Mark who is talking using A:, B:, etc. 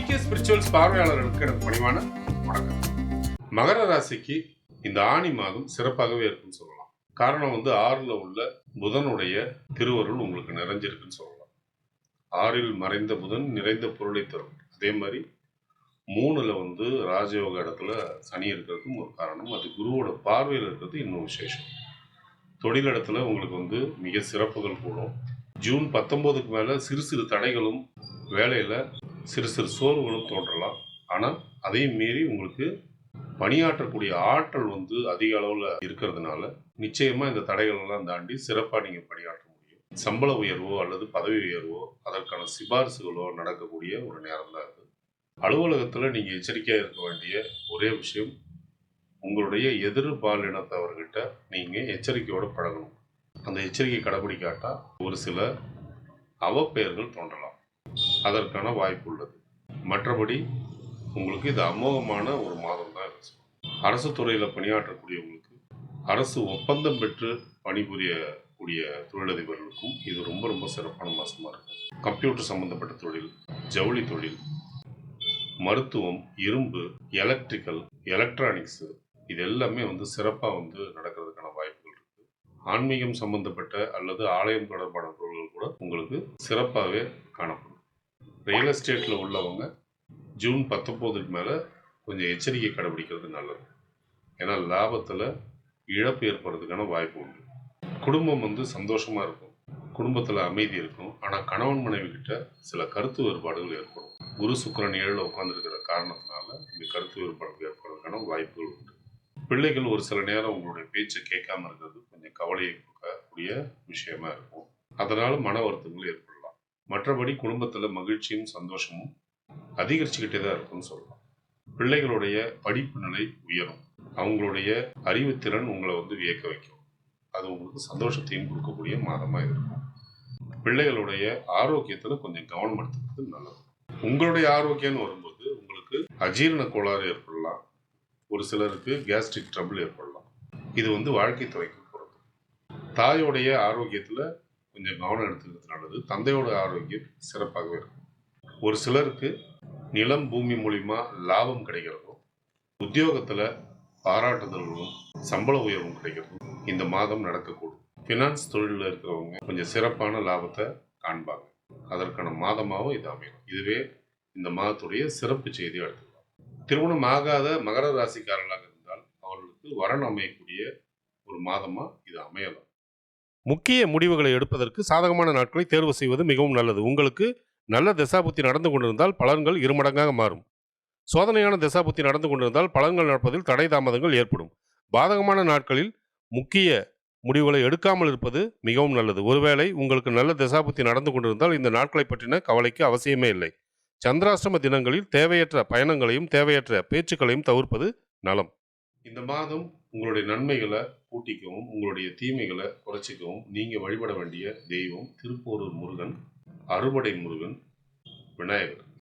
A: GK spirituals பார்வையாளர்களுக்கு எனக்கு பணிவான வணக்கம். மகர ராசிக்கு இந்த ஆணி மாதம் சிறப்பாகவே இருக்குன்னு சொல்லலாம். காரணம் 6ல் உள்ள புதனுடைய திருவருள் உங்களுக்கு நிறைஞ்சிருக்குன்னு சொல்லலாம். 6ல் மறைந்த புதன் நிறைந்த பொருளை தரும். அதே மாதிரி 3ல் ராஜயோக இடத்துல சனி இருக்கிறதுக்கும் ஒரு காரணம். அது குருவோட பார்வையில் இருக்கிறது இன்னும் விசேஷம். தொழில் இடத்துல உங்களுக்கு மிக சிறப்புகள் கூடும். ஜூன் 19க்கு மேலே சிறு சிறு தடைகளும் வேலையில் சிறு சிறு சோர்வுகளும் தோன்றலாம். ஆனால் அதையும் மீறி உங்களுக்கு பணியாற்றக்கூடிய ஆற்றல் அதிக அளவில் இருக்கிறதுனால நிச்சயமாக இந்த தடைகள் எல்லாம் தாண்டி சிறப்பாக நீங்கள் பணியாற்ற முடியும். சம்பள உயர்வோ அல்லது பதவி உயர்வோ அதற்கான சிபாரிசுகளோ நடக்கக்கூடிய ஒரு நேரம் தான் இது. அலுவலகத்தில் நீங்கள் எச்சரிக்கையாக இருக்க வேண்டிய ஒரே விஷயம், உங்களுடைய எதிர்பாலினத்தவர்கிட்ட நீங்கள் எச்சரிக்கையோடு பழகணும். அந்த எச்சரிக்கை கடைபிடிக்காட்டா ஒரு சில அவப்பெயர்கள் தோன்றலாம். அதற்கான வாய்ப்பு உள்ளது. மற்றபடி உங்களுக்கு இது அமோகமான ஒரு மாதம் தான் இருக்கு. அரசு துறையில் பணியாற்றக்கூடியவங்களுக்கு, அரசு ஒப்பந்தம் பெற்று பணிபுரியக்கூடிய தொழிலதிபர்களுக்கும் இது ரொம்ப ரொம்ப சிறப்பான மாதமாக இருக்கும். கம்ப்யூட்டர் சம்பந்தப்பட்ட தொழில், ஜவுளி தொழில், மருத்துவம், இரும்பு, எலக்ட்ரிக்கல், எலக்ட்ரானிக்ஸு இது எல்லாமே சிறப்பாக நடக்கிறதுக்கான வாய்ப்புகள் இருக்கு. ஆன்மீகம் சம்பந்தப்பட்ட அல்லது ஆலயம் தொடர்பான பொருள்கள் கூட உங்களுக்கு சிறப்பாகவே காணப்படும். ரியல் எஸ்டேட்டில் உள்ளவங்க ஜூன் 19க்கு மேலே கொஞ்சம் எச்சரிக்கை கடைபிடிக்கிறது நல்லது. ஏன்னா லாபத்தில் இழப்பு ஏற்படுறதுக்கான வாய்ப்பு உண்டு. குடும்பம் சந்தோஷமாக இருக்கும், குடும்பத்தில் அமைதி இருக்கும். ஆனால் கணவன் மனைவி கிட்ட சில கருத்து வேறுபாடுகள் ஏற்படும். குரு சுக்கிரன் 7ல் உட்கார்ந்துருக்கிற காரணத்தினால இந்த கருத்து வேறுபாடுகள் ஏற்படுறதுக்கான வாய்ப்புகள் உண்டு. பிள்ளைகள் ஒரு சில நேரம் உங்களுடைய பேச்சை கேட்காம இருக்கிறது கொஞ்சம் கவலையை கொடுக்கக்கூடிய விஷயமா இருக்கும். அதனால் மன வருத்தங்கள் ஏற்படலாம். மற்றபடி குடும்பத்தில் மகிழ்ச்சியும் சந்தோஷமும் அதிகரிச்சுக்கிட்டே தான் இருக்குன்னு சொல்லலாம். பிள்ளைகளுடைய படிப்பு நிலை உயரும். அவங்களுடைய அறிவுத்திறன் உங்களை வியக்க வைக்கும். அது உங்களுக்கு சந்தோஷத்தையும் கொடுக்கக்கூடிய மாதமாக இருக்கும். பிள்ளைகளுடைய ஆரோக்கியத்தில் கொஞ்சம் கவனம் எடுத்துக்கிறது நல்லது. உங்களுடைய ஆரோக்கியம்னு வரும்போது உங்களுக்கு அஜீரண கோளாறு ஏற்படலாம். ஒரு சிலருக்கு கேஸ்ட்ரிக் ட்ரபிள் ஏற்படலாம். இது வாழ்க்கை துறைக்கு போகிறது. தாயோடைய ஆரோக்கியத்தில் கொஞ்சம் கவனம் எடுத்துக்கிறது நல்லது. தந்தையோட ஆரோக்கியம் சிறப்பாகவே இருக்கும். ஒரு சிலருக்கு நிலம் பூமி மூலிமா லாபம் கிடைக்கிறதும், உத்தியோகத்தில் பாராட்டுதல்களும் சம்பள உயர்வும் கிடைக்கிறதும் இந்த மாதம் நடக்கக்கூடும். ஃபினான்ஸ் தொழிலில் இருக்கிறவங்க கொஞ்சம் சிறப்பான லாபத்தை காண்பாங்க. அதற்கான மாதமாகவும் இது அமையும். இதுவே இந்த மாதத்துடைய சிறப்பு செய்தியாக எடுத்துக்கலாம். திருமணம் ஆகாத மகர ராசிக்காரர்களாக இருந்தால் அவர்களுக்கு வரன் அமையக்கூடிய ஒரு மாதமாக இது அமையலாம்.
B: முக்கிய முடிவுகளை எடுப்பதற்கு சாதகமான நாட்களை தேர்வு செய்வது மிகவும் நல்லது. உங்களுக்கு நல்ல தசாபுத்தி நடந்து கொண்டிருந்தால் பலன்கள் இருமடங்காக மாறும். சோதனையான தசாபுத்தி நடந்து கொண்டிருந்தால் பலன்கள் நடப்பதில் தடை தாமதங்கள் ஏற்படும். பாதகமான நாட்களில் முக்கிய முடிவுகளை எடுக்காமல் இருப்பது மிகவும் நல்லது. ஒருவேளை உங்களுக்கு நல்ல தசாபுத்தி நடந்து கொண்டிருந்தால் இந்த நாட்களை பற்றின கவலைக்கு அவசியமே இல்லை. சந்திராஷ்டம தினங்களில் தேவையற்ற பயணங்களையும் தேவையற்ற பேச்சுக்களையும் தவிர்ப்பது நலம்.
A: இந்த மாதம் உங்களுடைய நன்மைகளை கூட்டிக்கவும் உங்களுடைய தீமைகளை குறைச்சிக்கவும் நீங்கள் வழிபட வேண்டிய தெய்வம் திருப்போரூர் முருகன், அறுபடை முருகன், விநாயகர்.